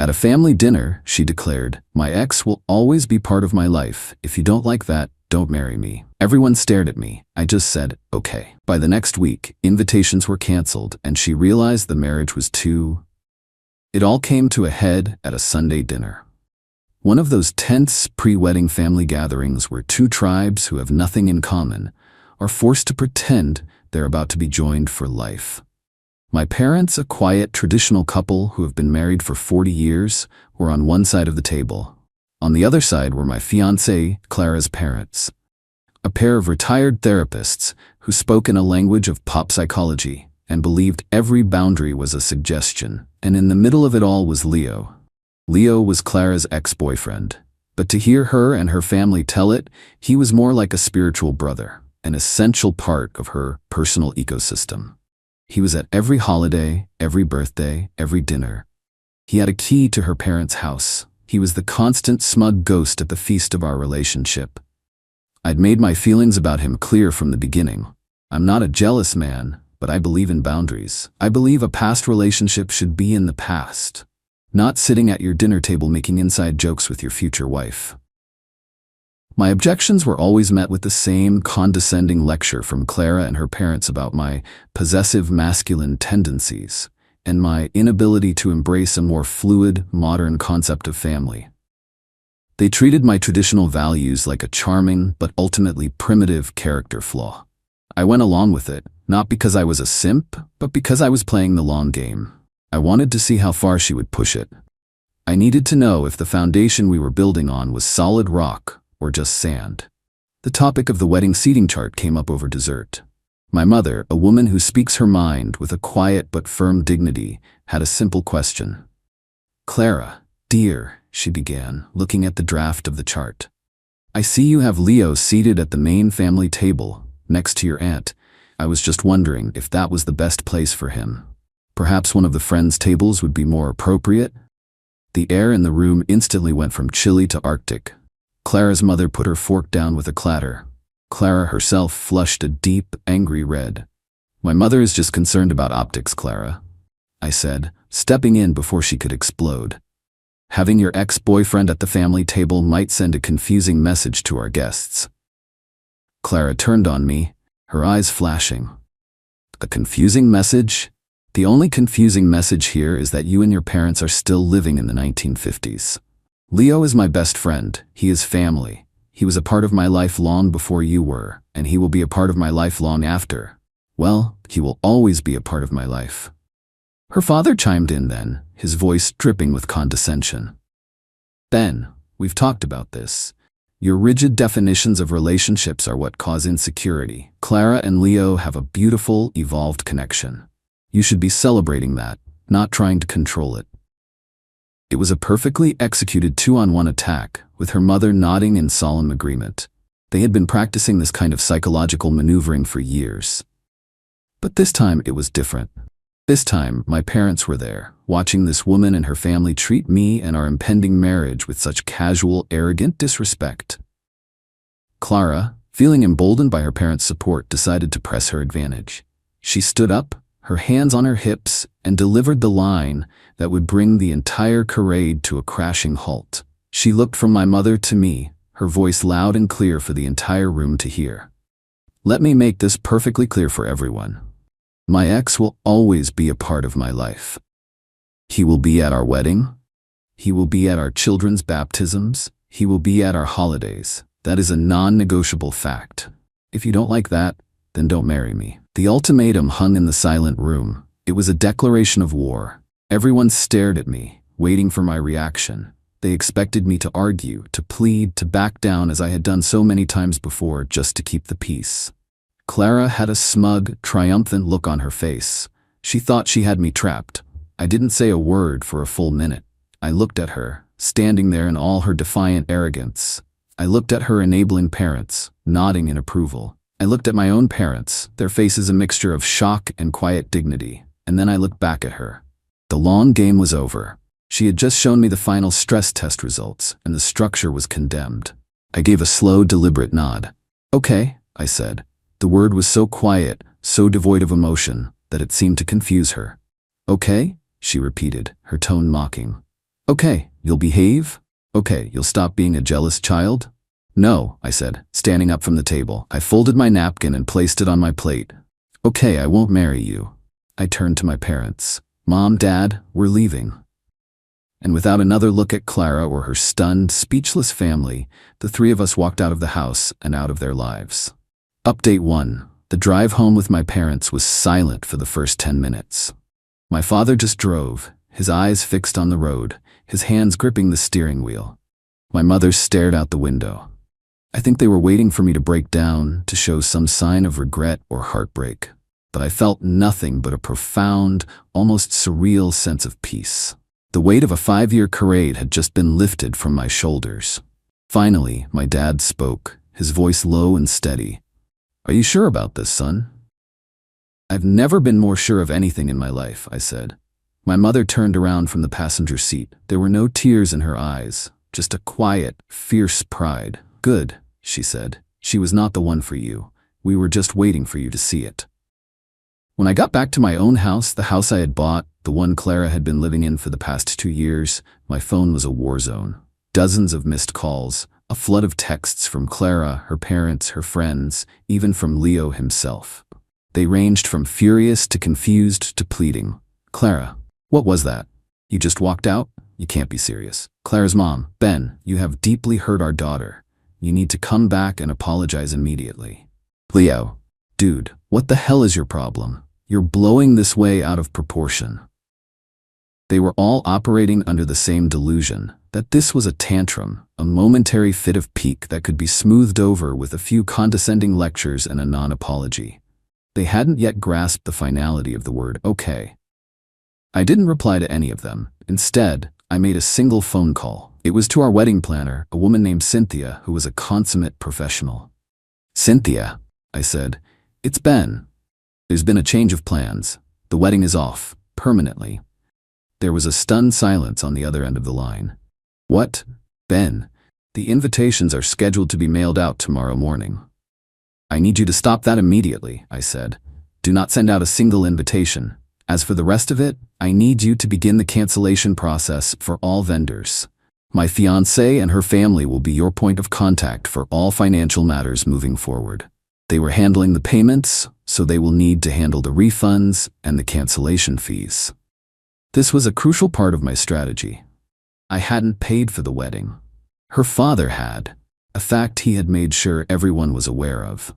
At a family dinner, she declared, "My ex will always be part of my life. If you don't like that, don't marry me." Everyone stared at me. I just said, okay. By the next week, invitations were canceled, and she realized the marriage was too... It all came to a head at a Sunday dinner. One of those tense pre-wedding family gatherings where two tribes who have nothing in common are forced to pretend they're about to be joined for life. My parents, a quiet, traditional couple who have been married for 40 years, were on one side of the table. On the other side were my fiancée, Clara's parents, a pair of retired therapists who spoke in a language of pop psychology and believed every boundary was a suggestion. And in the middle of it all was Leo. Leo was Clara's ex-boyfriend, but to hear her and her family tell it, he was more like a spiritual brother, an essential part of her personal ecosystem. He was at every holiday, every birthday, every dinner. He had a key to her parents' house. He was the constant smug ghost at the feast of our relationship. I'd made my feelings about him clear from the beginning. I'm not a jealous man, but I believe in boundaries. I believe a past relationship should be in the past, not sitting at your dinner table making inside jokes with your future wife. My objections were always met with the same condescending lecture from Clara and her parents about my possessive masculine tendencies and my inability to embrace a more fluid, modern concept of family. They treated my traditional values like a charming but ultimately primitive character flaw. I went along with it, not because I was a simp, but because I was playing the long game. I wanted to see how far she would push it. I needed to know if the foundation we were building on was solid rock or just sand. The topic of the wedding seating chart came up over dessert. My mother, a woman who speaks her mind with a quiet but firm dignity, had a simple question. "Clara, dear," she began, looking at the draft of the chart. "I see you have Leo seated at the main family table, next to your aunt. I was just wondering if that was the best place for him. Perhaps one of the friends' tables would be more appropriate?" The air in the room instantly went from chilly to arctic. Clara's mother put her fork down with a clatter. Clara herself flushed a deep, angry red. "My mother is just concerned about optics, Clara," I said, stepping in before she could explode. "Having your ex-boyfriend at the family table might send a confusing message to our guests." Clara turned on me, her eyes flashing. "A confusing message? The only confusing message here is that you and your parents are still living in the 1950s. Leo is my best friend. He is family. He was a part of my life long before you were, and he will be a part of my life long after. Well, he will always be a part of my life." Her father chimed in then, his voice dripping with condescension. "Ben, we've talked about this. Your rigid definitions of relationships are what cause insecurity. Clara and Leo have a beautiful, evolved connection. You should be celebrating that, not trying to control it." It was a perfectly executed 2-on-1 attack, with her mother nodding in solemn agreement. They had been practicing this kind of psychological maneuvering for years. But this time it was different. This time, my parents were there, watching this woman and her family treat me and our impending marriage with such casual, arrogant disrespect. Clara, feeling emboldened by her parents' support, decided to press her advantage. She stood up, her hands on her hips, and delivered the line that would bring the entire charade to a crashing halt. She looked from my mother to me, her voice loud and clear for the entire room to hear. "Let me make this perfectly clear for everyone. My ex will always be a part of my life. He will be at our wedding. He will be at our children's baptisms. He will be at our holidays. That is a non-negotiable fact. If you don't like that, then don't marry me." The ultimatum hung in the silent room. It was a declaration of war. Everyone stared at me, waiting for my reaction. They expected me to argue, to plead, to back down as I had done so many times before, just to keep the peace. Clara had a smug, triumphant look on her face. She thought she had me trapped. I didn't say a word for a full minute. I looked at her, standing there in all her defiant arrogance. I looked at her enabling parents, nodding in approval. I looked at my own parents, their faces a mixture of shock and quiet dignity, and then I looked back at her. The long game was over. She had just shown me the final stress test results, and the structure was condemned. I gave a slow, deliberate nod. "Okay," I said. The word was so quiet, so devoid of emotion, that it seemed to confuse her. "Okay?" she repeated, her tone mocking. Okay, you'll behave? Okay, you'll stop being a jealous child? No, I said, standing up from the table. I folded my napkin and placed it on my plate. Okay, I won't marry you. I turned to my parents. Mom, Dad, we're leaving. And without another look at Clara or her stunned, speechless family, the three of us walked out of the house and out of their lives. Update 1. The drive home with my parents was silent for the first 10 minutes. My father just drove, his eyes fixed on the road, his hands gripping the steering wheel. My mother stared out the window. I think they were waiting for me to break down, to show some sign of regret or heartbreak. But I felt nothing but a profound, almost surreal sense of peace. The weight of a 5-year charade had just been lifted from my shoulders. Finally, my dad spoke, his voice low and steady. Are you sure about this, son? I've never been more sure of anything in my life, I said. My mother turned around from the passenger seat. There were no tears in her eyes, just a quiet, fierce pride. Good, she said. She was not the one for you. We were just waiting for you to see it. When I got back to my own house, the house I had bought, the one Clara had been living in for the past 2 years, my phone was a war zone. Dozens of missed calls, a flood of texts from Clara, her parents, her friends, even from Leo himself. They ranged from furious to confused to pleading. Clara, what was that? You just walked out? You can't be serious. Clara's mom, Ben, you have deeply hurt our daughter. You need to come back and apologize immediately. Leo, dude, what the hell is your problem? You're blowing this way out of proportion. They were all operating under the same delusion, that this was a tantrum, a momentary fit of pique that could be smoothed over with a few condescending lectures and a non-apology. They hadn't yet grasped the finality of the word okay. I didn't reply to any of them. Instead, I made a single phone call. It was to our wedding planner, a woman named Cynthia, who was a consummate professional. Cynthia, I said, it's Ben. There's been a change of plans. The wedding is off, permanently. There was a stunned silence on the other end of the line. What? Ben, the invitations are scheduled to be mailed out tomorrow morning. I need you to stop that immediately, I said. Do not send out a single invitation. As for the rest of it, I need you to begin the cancellation process for all vendors. My fiancée and her family will be your point of contact for all financial matters moving forward. They were handling the payments, so they will need to handle the refunds and the cancellation fees. This was a crucial part of my strategy. I hadn't paid for the wedding. Her father had, a fact he had made sure everyone was aware of.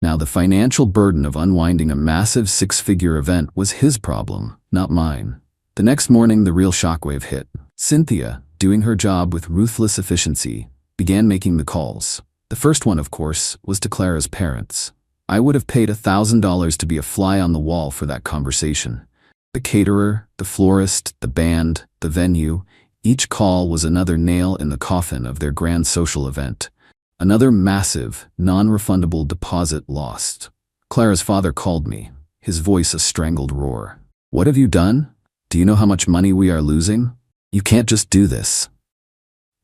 Now the financial burden of unwinding a massive 6-figure event was his problem, not mine. The next morning, the real shockwave hit. Cynthia, doing her job with ruthless efficiency, began making the calls. The first one, of course, was to Clara's parents. I would have paid $1,000 to be a fly on the wall for that conversation. The caterer, the florist, the band, the venue, each call was another nail in the coffin of their grand social event. Another massive, non-refundable deposit lost. Clara's father called me, his voice a strangled roar. What have you done? Do you know how much money we are losing? You can't just do this.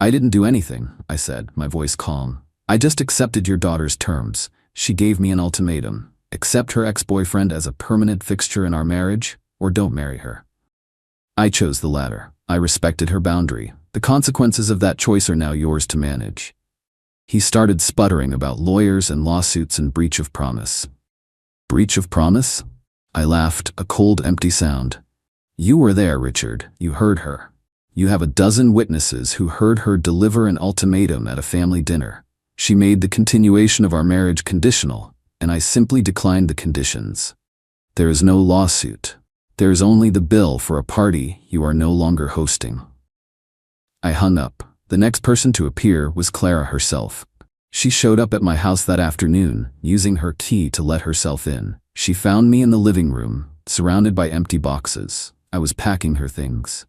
I didn't do anything, I said, my voice calm. I just accepted your daughter's terms. She gave me an ultimatum. Accept her ex-boyfriend as a permanent fixture in our marriage, or don't marry her. I chose the latter. I respected her boundary. The consequences of that choice are now yours to manage. He started sputtering about lawyers and lawsuits and breach of promise. Breach of promise? I laughed, a cold, empty sound. You were there, Richard. You heard her. You have a dozen witnesses who heard her deliver an ultimatum at a family dinner. She made the continuation of our marriage conditional, and I simply declined the conditions. There is no lawsuit. There is only the bill for a party you are no longer hosting. I hung up. The next person to appear was Clara herself. She showed up at my house that afternoon, using her key to let herself in. She found me in the living room, surrounded by empty boxes. I was packing her things.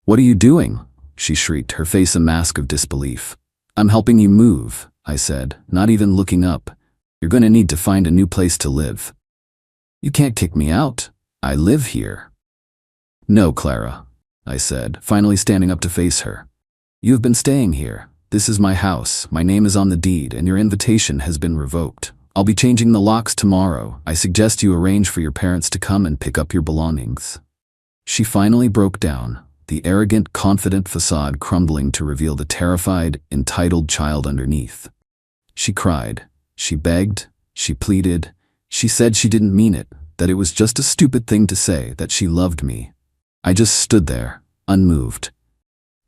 What are you doing? She shrieked, her face a mask of disbelief. I'm helping you move, I said, not even looking up. You're going to need to find a new place to live. You can't kick me out. I live here. No, Clara, I said, finally standing up to face her. You have been staying here. This is my house. My name is on the deed, and your invitation has been revoked. I'll be changing the locks tomorrow. I suggest you arrange for your parents to come and pick up your belongings. She finally broke down. the arrogant, confident facade crumbling to reveal the terrified, entitled child underneath. She cried. She begged. She pleaded. She said she didn't mean it, that it was just a stupid thing to say, that she loved me. I just stood there, unmoved.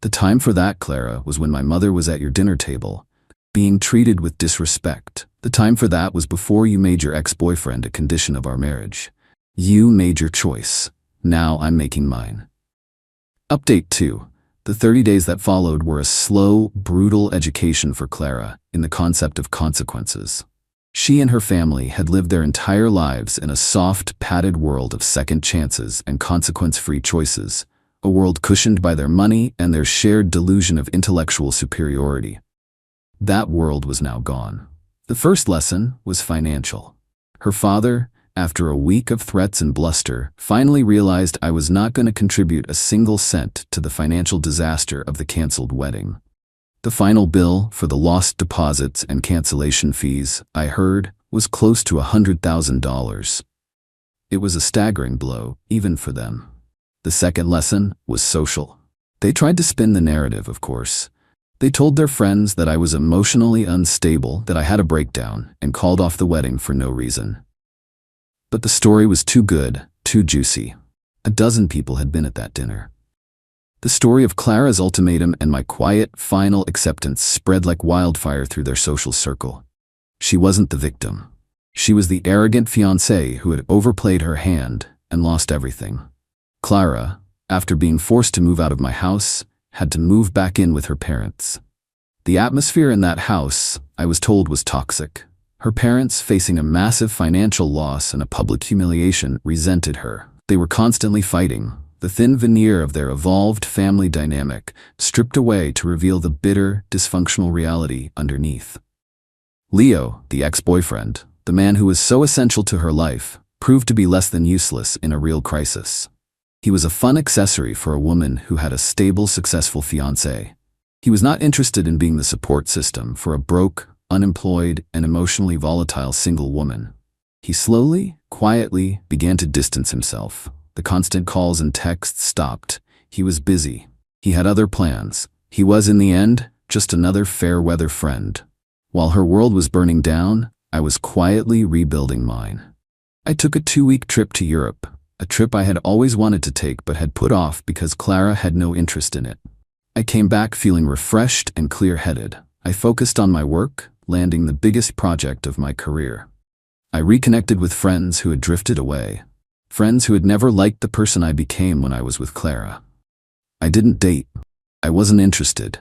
The time for that, Clara, was when my mother was at your dinner table, being treated with disrespect. The time for that was before you made your ex-boyfriend a condition of our marriage. You made your choice. Now I'm making mine. Update 2. The 30 days that followed were a slow, brutal education for Clara in the concept of consequences. She and her family had lived their entire lives in a soft, padded world of second chances and consequence-free choices, a world cushioned by their money and their shared delusion of intellectual superiority. That world was now gone. The first lesson was financial. Her father, after a week of threats and bluster, finally realized I was not going to contribute a single cent to the financial disaster of the canceled wedding. The final bill for the lost deposits and cancellation fees, I heard, was close to $100,000. It was a staggering blow, even for them. The second lesson was social. They tried to spin the narrative, of course. They told their friends that I was emotionally unstable, that I had a breakdown, and called off the wedding for no reason. But the story was too good, too juicy. A dozen people had been at that dinner. The story of Clara's ultimatum and my quiet, final acceptance spread like wildfire through their social circle. She wasn't the victim. She was the arrogant fiancé who had overplayed her hand and lost everything. Clara, after being forced to move out of my house, had to move back in with her parents. The atmosphere in that house, I was told, was toxic. Her parents, facing a massive financial loss and a public humiliation, resented her. They were constantly fighting, the thin veneer of their evolved family dynamic stripped away to reveal the bitter, dysfunctional reality underneath. Leo, the ex-boyfriend, the man who was so essential to her life, proved to be less than useless in a real crisis. He was a fun accessory for a woman who had a stable, successful fiancé. He was not interested in being the support system for a broke, unemployed, and emotionally volatile single woman. He slowly, quietly began to distance himself. The constant calls and texts stopped. He was busy. He had other plans. He was, in the end, just another fair-weather friend. While her world was burning down, I was quietly rebuilding mine. I took a 2-week trip to Europe, a trip I had always wanted to take but had put off because Clara had no interest in it. I came back feeling refreshed and clear-headed. I focused on my work, landing the biggest project of my career. I reconnected with friends who had drifted away, friends who had never liked the person I became when I was with Clara. I didn't date. I wasn't interested.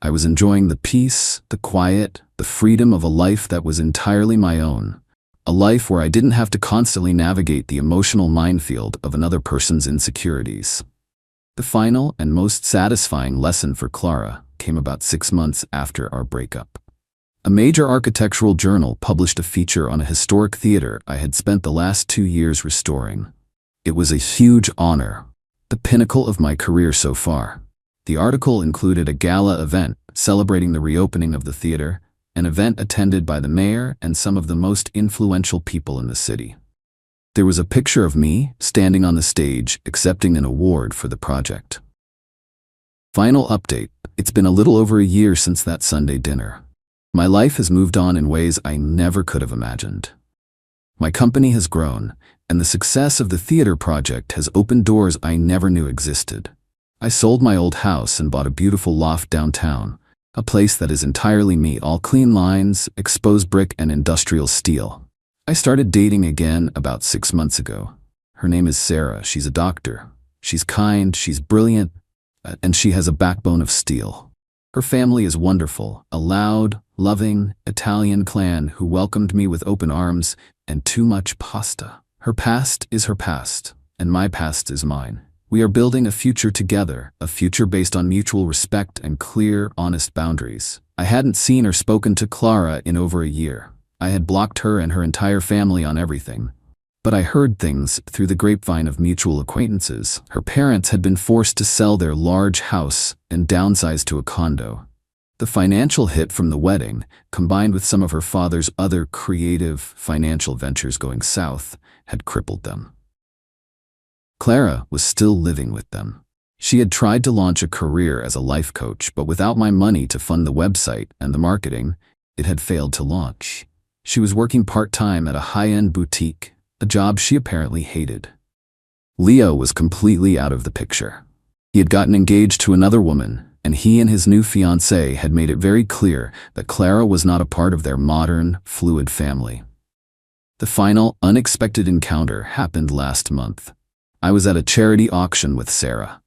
I was enjoying the peace, the quiet, the freedom of a life that was entirely my own, a life where I didn't have to constantly navigate the emotional minefield of another person's insecurities. The final and most satisfying lesson for Clara came about 6 months after our breakup. A major architectural journal published a feature on a historic theater I had spent the last 2 years restoring. It was a huge honor, the pinnacle of my career so far. The article included a gala event celebrating the reopening of the theater, an event attended by the mayor and some of the most influential people in the city. There was a picture of me standing on the stage accepting an award for the project. Final update: it's been a little over a year since that Sunday dinner. My life has moved on in ways I never could have imagined. My company has grown, and the success of the theater project has opened doors I never knew existed. I sold my old house and bought a beautiful loft downtown, a place that is entirely me, all clean lines, exposed brick, and industrial steel. I started dating again about 6 months ago. Her name is Sarah. She's a doctor. She's kind, she's brilliant, and she has a backbone of steel. Her family is wonderful, a loud, loving Italian clan who welcomed me with open arms and too much pasta. Her past is her past, and my past is mine. We are building a future together, a future based on mutual respect and clear, honest boundaries. I hadn't seen or spoken to Clara in over a year. I had blocked her and her entire family on everything. But I heard things through the grapevine of mutual acquaintances. Her parents had been forced to sell their large house and downsize to a condo. The financial hit from the wedding, combined with some of her father's other creative financial ventures going south, had crippled them. Clara was still living with them. She had tried to launch a career as a life coach, but without my money to fund the website and the marketing, it had failed to launch. She was working part-time at a high-end boutique, a job she apparently hated. Leo was completely out of the picture. He had gotten engaged to another woman, and he and his new fiancée had made it very clear that Clara was not a part of their modern, fluid family. The final, unexpected encounter happened last month. I was at a charity auction with Sarah.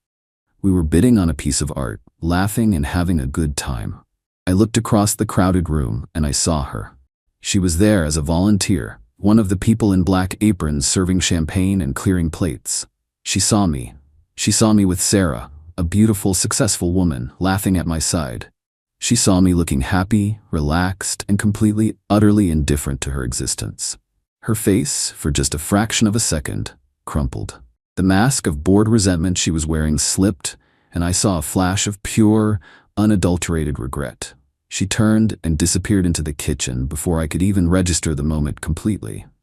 We were bidding on a piece of art, laughing and having a good time. I looked across the crowded room and I saw her. She was there as a volunteer, one of the people in black aprons serving champagne and clearing plates. She saw me. She saw me with Sarah, a beautiful, successful woman, laughing at my side. She saw me looking happy, relaxed, and completely, utterly indifferent to her existence. Her face, for just a fraction of a second, crumpled. The mask of bored resentment she was wearing slipped, and I saw a flash of pure, unadulterated regret. She turned and disappeared into the kitchen before I could even register the moment completely.